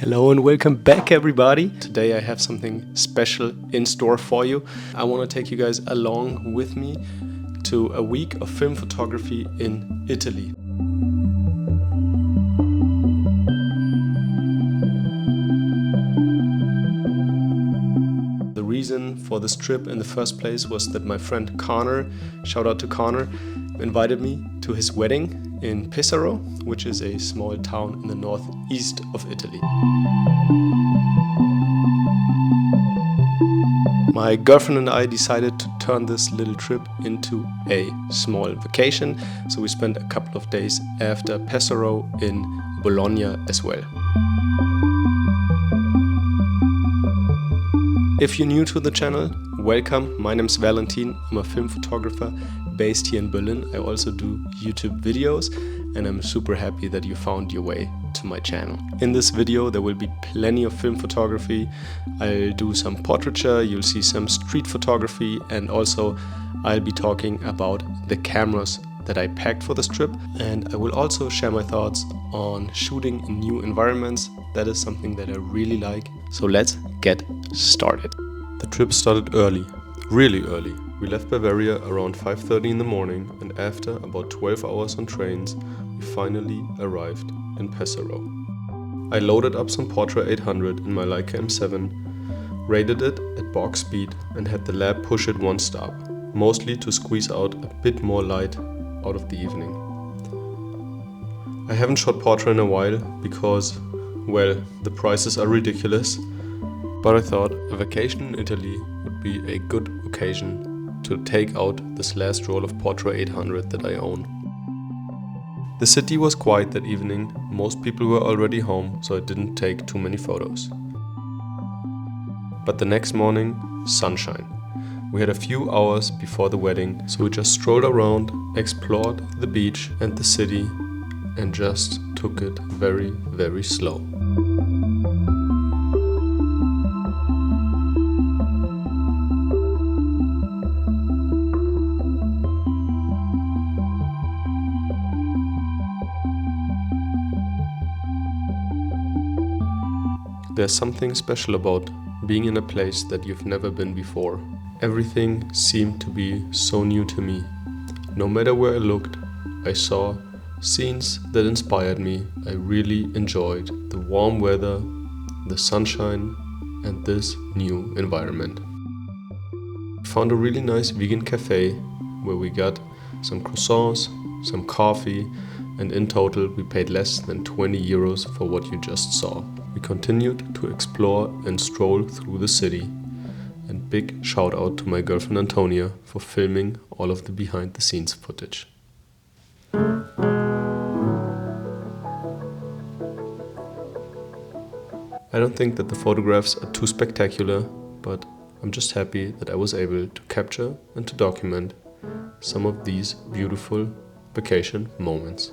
Hello and welcome back, everybody. Today I have something special in store for you. I want to take you guys along with me to a week of film photography in Italy. The reason for this trip in the first place was that my friend Connor, shout out to Connor, invited me to his wedding in Pesaro, which is a small town in the northeast of Italy. My girlfriend and I decided to turn this little trip into a small vacation, so we spent a couple of days after Pesaro in Bologna as well. If you're new to the channel, welcome. My name's Valentin. I'm a film photographer based here in Berlin. I also do YouTube videos, and I'm super happy that you found your way to my channel. In this video there will be plenty of film photography. I'll do some portraiture, you'll see some street photography, and also I'll be talking about the cameras that I packed for this trip, and I will also share my thoughts on shooting in new environments. That is something that I really like. So let's get started. The trip started early, really early. We left Bavaria around 5:30 in the morning, and after about 12 hours on trains, we finally arrived in Pesaro. I loaded up some Portra 800 in my Leica M7, rated it at box speed, and had the lab push it one stop, mostly to squeeze out a bit more light out of the evening. I haven't shot Portra in a while because, well, the prices are ridiculous, but I thought a vacation in Italy would be a good occasion to take out this last roll of Portra 800 that I own. The city was quiet that evening, most people were already home, so I didn't take too many photos. But the next morning, sunshine. We had a few hours before the wedding, so we just strolled around, explored the beach and the city, and just took it very, very slow. There's something special about being in a place that you've never been before. Everything seemed to be so new to me. No matter where I looked, I saw scenes that inspired me. I really enjoyed the warm weather, the sunshine, and this new environment. We found a really nice vegan cafe where we got some croissants, some coffee, and in total we paid less than 20 euros for what you just saw. We continued to explore and stroll through the city, and big shout out to my girlfriend Antonia for filming all of the behind the scenes footage. I don't think that the photographs are too spectacular, but I'm just happy that I was able to capture and to document some of these beautiful vacation moments.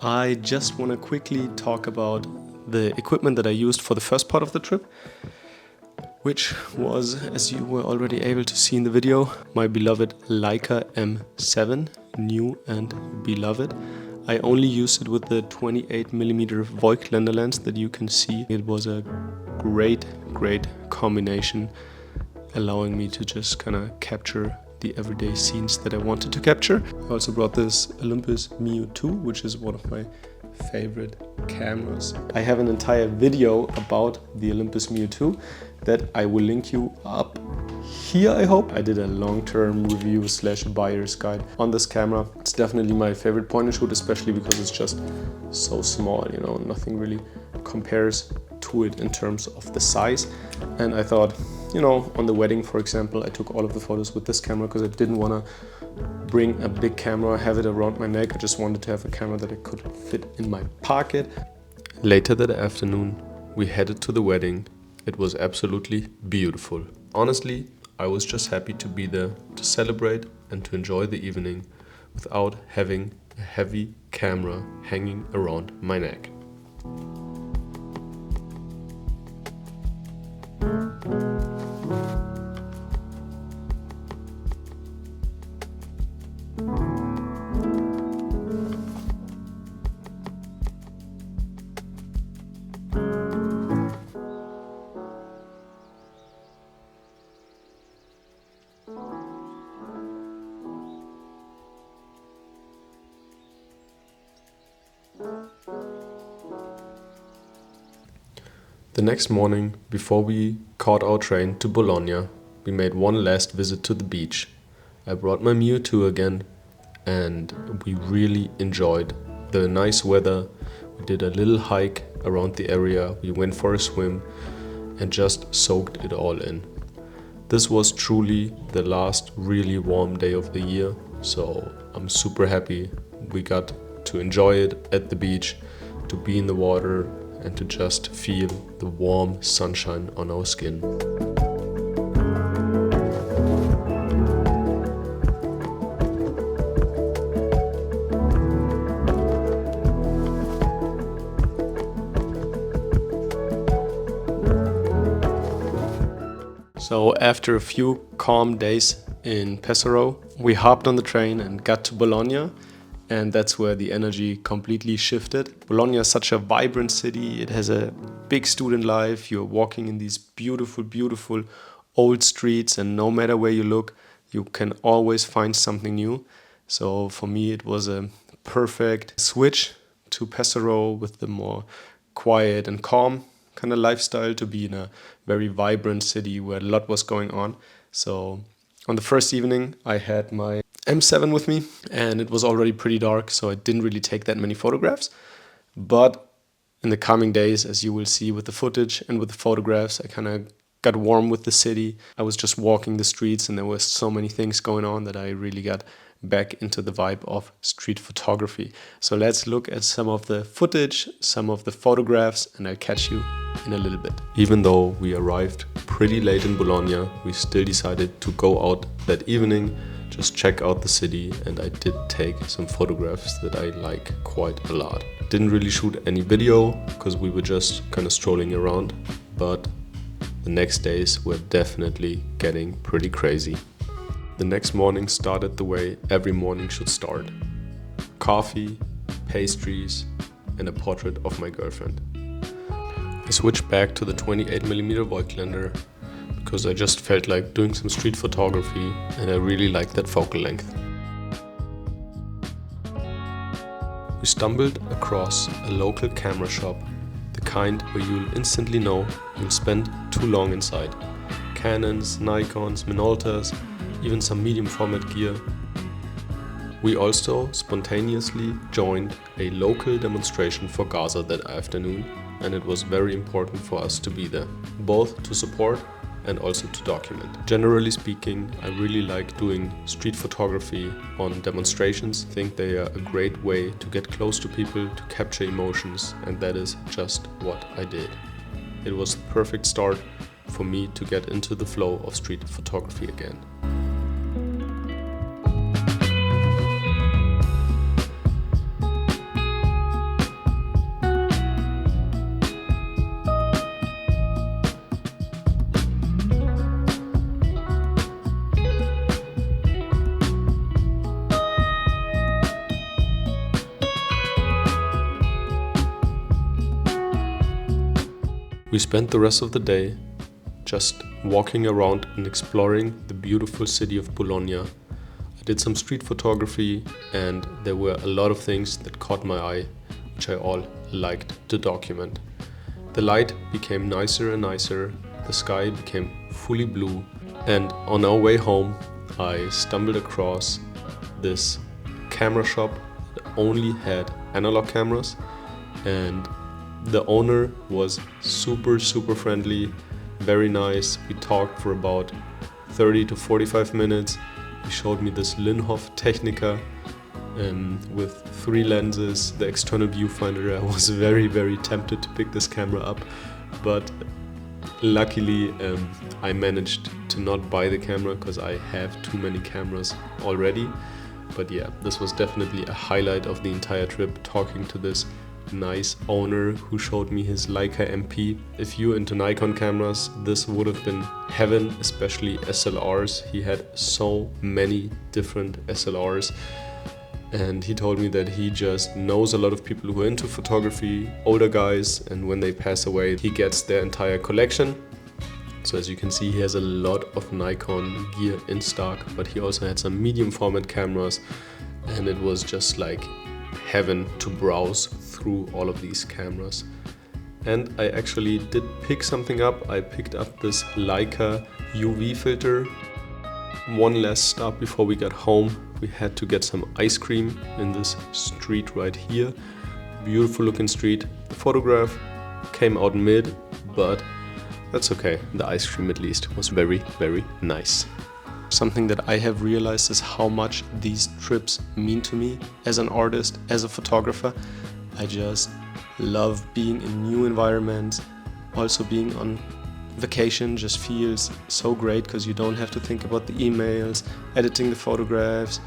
I just want to quickly talk about the equipment that I used for the first part of the trip, which was, as you were already able to see in the video, my beloved Leica M7, new and beloved. I only used it with the 28mm Voigtländer lens that you can see. It was a great combination, allowing me to just kind of capture the everyday scenes that I wanted to capture. I also brought this Olympus Mio 2, which is one of my favorite cameras. I have an entire video about the Olympus Mio 2 that I will link you up here, I hope. I did a long-term review / buyer's guide on this camera. It's definitely my favorite point and shoot, especially because it's just so small, you know, nothing really compares to it in terms of the size. And I thought, you know, on the wedding, for example, I took all of the photos with this camera because I didn't want to bring a big camera, have it around my neck. I just wanted to have a camera that I could fit in my pocket. Later that afternoon, we headed to the wedding. It was absolutely beautiful. Honestly, I was just happy to be there, to celebrate and to enjoy the evening without having a heavy camera hanging around my neck. The next morning, before we caught our train to Bologna, we made one last visit to the beach. I brought my Mio 2 again, and we really enjoyed the nice weather. We did a little hike around the area, we went for a swim, and just soaked it all in. This was truly the last really warm day of the year, so I'm super happy we got to enjoy it at the beach, to be in the water, and to just feel the warm sunshine on our skin. So after a few calm days in Pesaro, we hopped on the train and got to Bologna. And that's where the energy completely shifted. Bologna is such a vibrant city. It has a big student life. You're walking in these beautiful, beautiful old streets, and no matter where you look, you can always find something new. So for me, it was a perfect switch to Pesaro with the more quiet and calm kind of lifestyle, to be in a very vibrant city where a lot was going on. So on the first evening, I had my M7 with me, and it was already pretty dark, so I didn't really take that many photographs. But in the coming days, as you will see with the footage and with the photographs, I kind of got warm with the city. I was just walking the streets, and there were so many things going on that I really got back into the vibe of street photography. So let's look at some of the footage, some of the photographs, and I'll catch you in a little bit. Even though we arrived pretty late in Bologna, we still decided to go out that evening, just check out the city, and I did take some photographs that I like quite a lot. Didn't really shoot any video because we were just kind of strolling around, but the next days were definitely getting pretty crazy. The next morning started the way every morning should start. Coffee, pastries, and a portrait of my girlfriend. I switched back to the 28mm Voigtländer because I just felt like doing some street photography, and I really liked that focal length. We stumbled across a local camera shop, the kind where you'll instantly know you'll spend too long inside. Canons, Nikons, Minoltas, even some medium format gear. We also spontaneously joined a local demonstration for Gaza that afternoon, and it was very important for us to be there, both to support and also to document. Generally speaking, I really like doing street photography on demonstrations. I think they are a great way to get close to people, to capture emotions, and that is just what I did. It was the perfect start for me to get into the flow of street photography again. We spent the rest of the day just walking around and exploring the beautiful city of Bologna. I did some street photography, and there were a lot of things that caught my eye, which I all liked to document. The light became nicer and nicer, the sky became fully blue, and on our way home I stumbled across this camera shop that only had analog cameras, and the owner was super friendly, very nice. We talked for about 30 to 45 minutes. He showed me this Linhof Technica with 3 lenses, the external viewfinder. I was very tempted to pick this camera up, but luckily I managed to not buy the camera because I have too many cameras already. But yeah, this was definitely a highlight of the entire trip, talking to this nice owner who showed me his Leica MP. If you're into Nikon cameras, this would have been heaven, especially SLRs. He had so many different SLRs, and he told me that he just knows a lot of people who are into photography, older guys, and when they pass away, he gets their entire collection. So as you can see, he has a lot of Nikon gear in stock, but he also had some medium format cameras, and it was just like heaven to browse through all of these cameras. And I actually did pick something up. I picked up this Leica UV filter. One last stop before we got home. We had to get some ice cream in this street right here. Beautiful looking street. The photograph came out mid, but that's okay. The ice cream at least was very, very nice. Something that I have realized is how much these trips mean to me as an artist, as a photographer. I just love being in new environments. Also being on vacation just feels so great because you don't have to think about the emails, editing the photographs,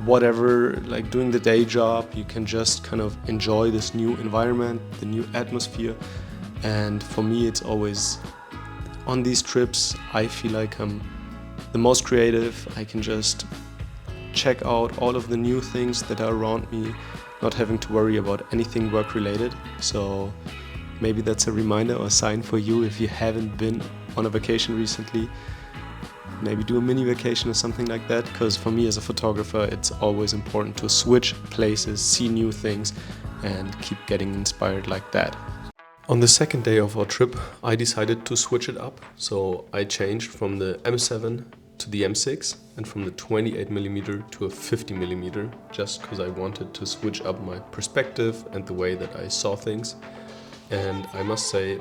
whatever, like doing the day job. You can just kind of enjoy this new environment, the new atmosphere. And for me, it's always on these trips, I feel like I'm the most creative. I can just check out all of the new things that are around me, not having to worry about anything work related. So maybe that's a reminder or a sign for you if you haven't been on a vacation recently. Maybe do a mini vacation or something like that, because for me as a photographer, it's always important to switch places, see new things, and keep getting inspired like that. On the second day of our trip, I decided to switch it up. So I changed from the M7 to the M6 and from the 28mm to a 50mm, just because I wanted to switch up my perspective and the way that I saw things. And I must say,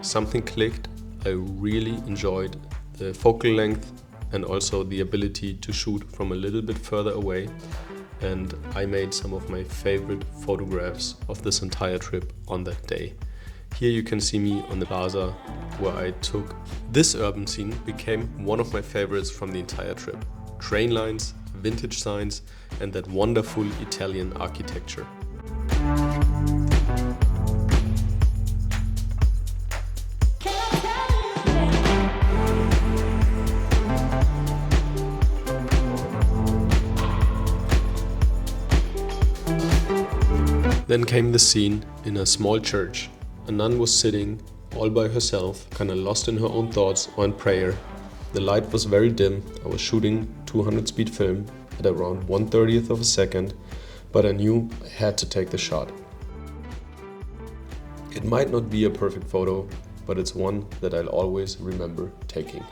something clicked. I really enjoyed the focal length and also the ability to shoot from a little bit further away. And I made some of my favorite photographs of this entire trip on that day. Here you can see me on the plaza where I took. This urban scene became one of my favorites from the entire trip. Train lines, vintage signs, and that wonderful Italian architecture. Then came the scene in a small church. A nun was sitting all by herself, kinda lost in her own thoughts or in prayer. The light was very dim. I was shooting 200 speed film at around 1/30th of a second, but I knew I had to take the shot. It might not be a perfect photo, but it's one that I'll always remember taking.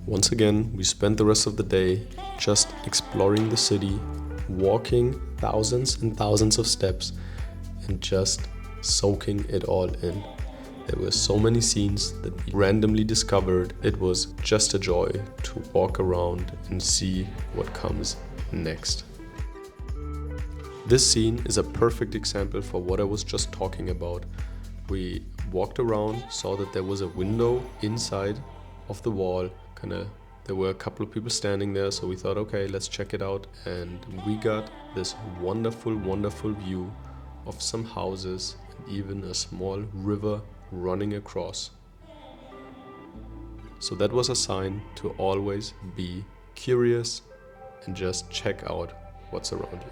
Once again, we spent the rest of the day just exploring the city, walking thousands and thousands of steps and just soaking it all in. There were so many scenes that we randomly discovered. It was just a joy to walk around and see what comes next. This scene is a perfect example for what I was just talking about. We walked around, saw that there was a window inside of the wall. There were a couple of people standing there, so we thought, okay, let's check it out. And we got this wonderful, wonderful view of some houses and even a small river running across. So that was a sign to always be curious and just check out what's around you.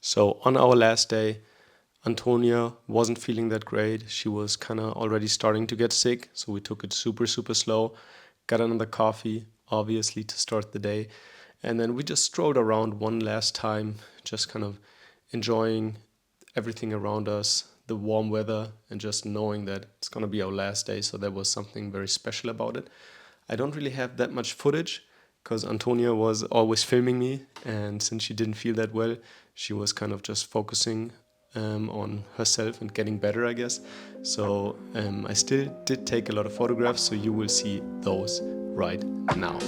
So on our last day, Antonia wasn't feeling that great. She was kind of already starting to get sick, so we took it super, super slow. Got another coffee, obviously, to start the day. And then we just strolled around one last time, just kind of enjoying everything around us, the warm weather, and just knowing that it's going to be our last day. So there was something very special about it. I don't really have that much footage because Antonia was always filming me, and since she didn't feel that well, she was kind of just focusing on herself and getting better, I guess. So I still did take a lot of photographs, so you will see those right now.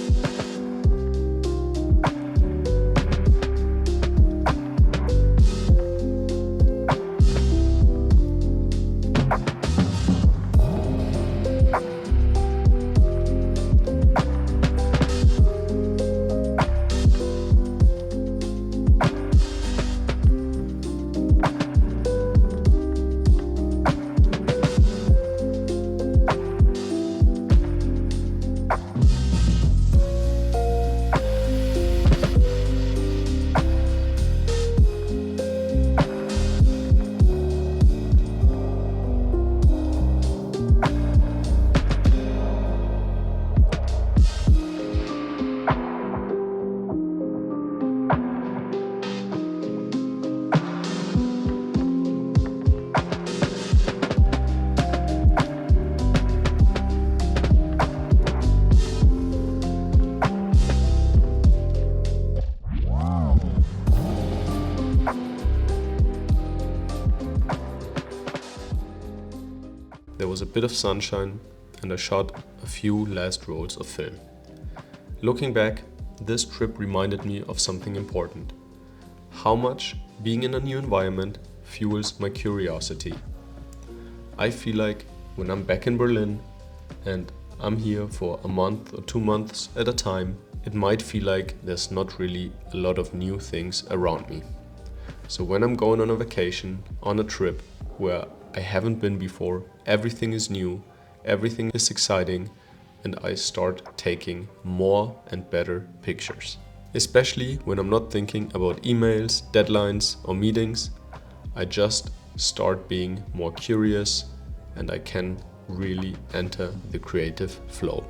There was a bit of sunshine and I shot a few last rolls of film. Looking back, this trip reminded me of something important. How much being in a new environment fuels my curiosity. I feel like when I'm back in Berlin and I'm here for a month or 2 months at a time, it might feel like there's not really a lot of new things around me. So when I'm going on a vacation, on a trip where I haven't been before, everything is new, everything is exciting, and I start taking more and better pictures. Especially when I'm not thinking about emails, deadlines or meetings, I just start being more curious and I can really enter the creative flow.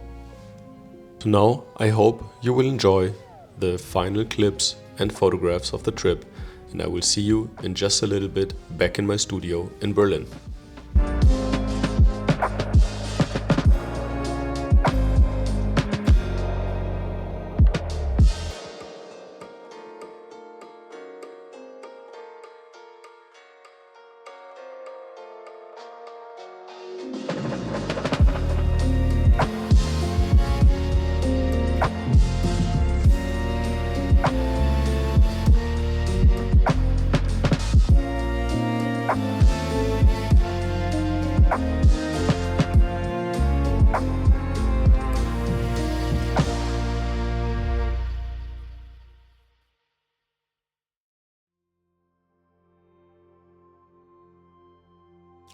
So now I hope you will enjoy the final clips and photographs of the trip, and I will see you in just a little bit back in my studio in Berlin.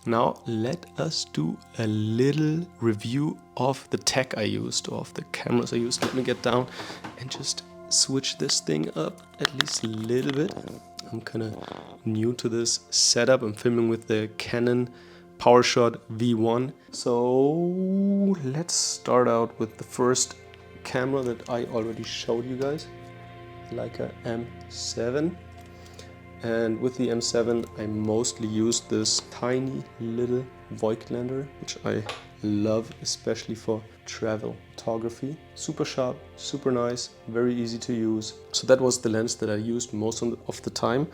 Now let us do a little review of the tech I used, or of the cameras I used. Let me get down and just switch this thing up at least a little bit. I'm kind of new to this setup. I'm filming with the Canon PowerShot V1. So let's start out with the first camera that I already showed you guys, Leica M7. And with the M7 I mostly used this tiny little Voigtländer, which I love, especially for travel photography. Super sharp, super nice, very easy to use. So that was the lens that I used most of the time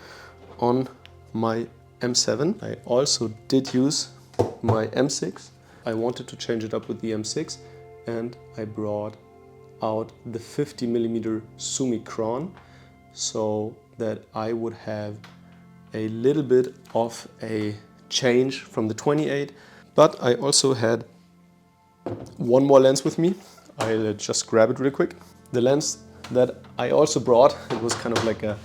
on my M7. I also did use my M6. I wanted to change it up with the M6 and I brought out the 50mm Summicron, so that I would have a little bit of a change from the 28, but I also had one more lens with me. I'll just grab it real quick. The lens that I also brought, it was kind of like a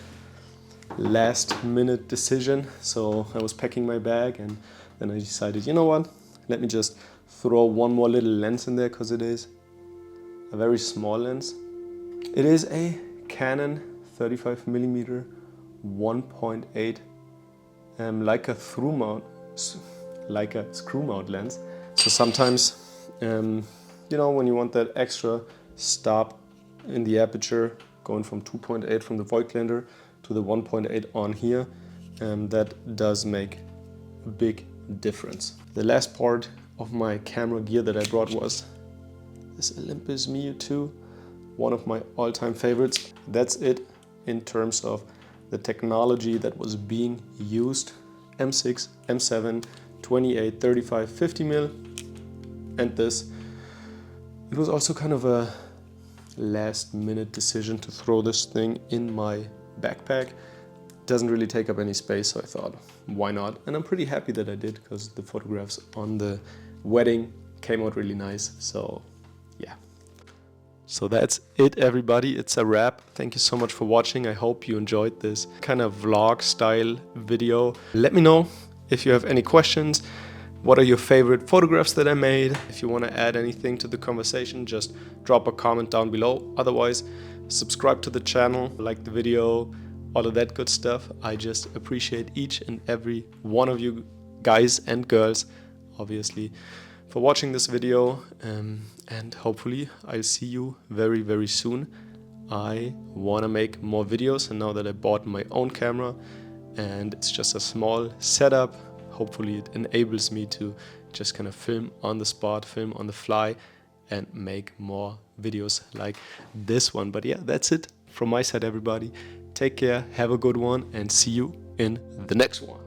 last minute decision. So I was packing my bag and then I decided, you know what, let me just throw one more little lens in there, because it is a very small lens. It is a Canon 35mm 1.8 Leica screw mount lens. So sometimes you know, when you want that extra stop in the aperture, going from 2.8 from the Voigtländer to the 1.8 on here, that does make a big difference. The last part of my camera gear that I brought was this Olympus Mio 2, one of my all-time favorites. That's it in terms of the technology that was being used M6, M7, 28, 35, 50mm, and this. It was also kind of a last minute decision to throw this thing in my backpack. It doesn't really take up any space, so I thought, why not? And I'm pretty happy that I did, because the photographs on the wedding came out really nice. So yeah. So that's it, everybody. It's a wrap. Thank you so much for watching. I hope you enjoyed this kind of vlog style video. Let me know if you have any questions. What are your favorite photographs that I made? If you want to add anything to the conversation, just drop a comment down below. Otherwise, subscribe to the channel, like the video, all of that good stuff. I just appreciate each and every one of you guys and girls, obviously, for watching this video. And hopefully I'll see you very, very soon. I want to make more videos, and now that I bought my own camera and it's just a small setup, hopefully it enables me to just kind of film on the spot, film on the fly, and make more videos like this one. But yeah, that's it from my side, everybody. Take care, have a good one, and see you in the next one.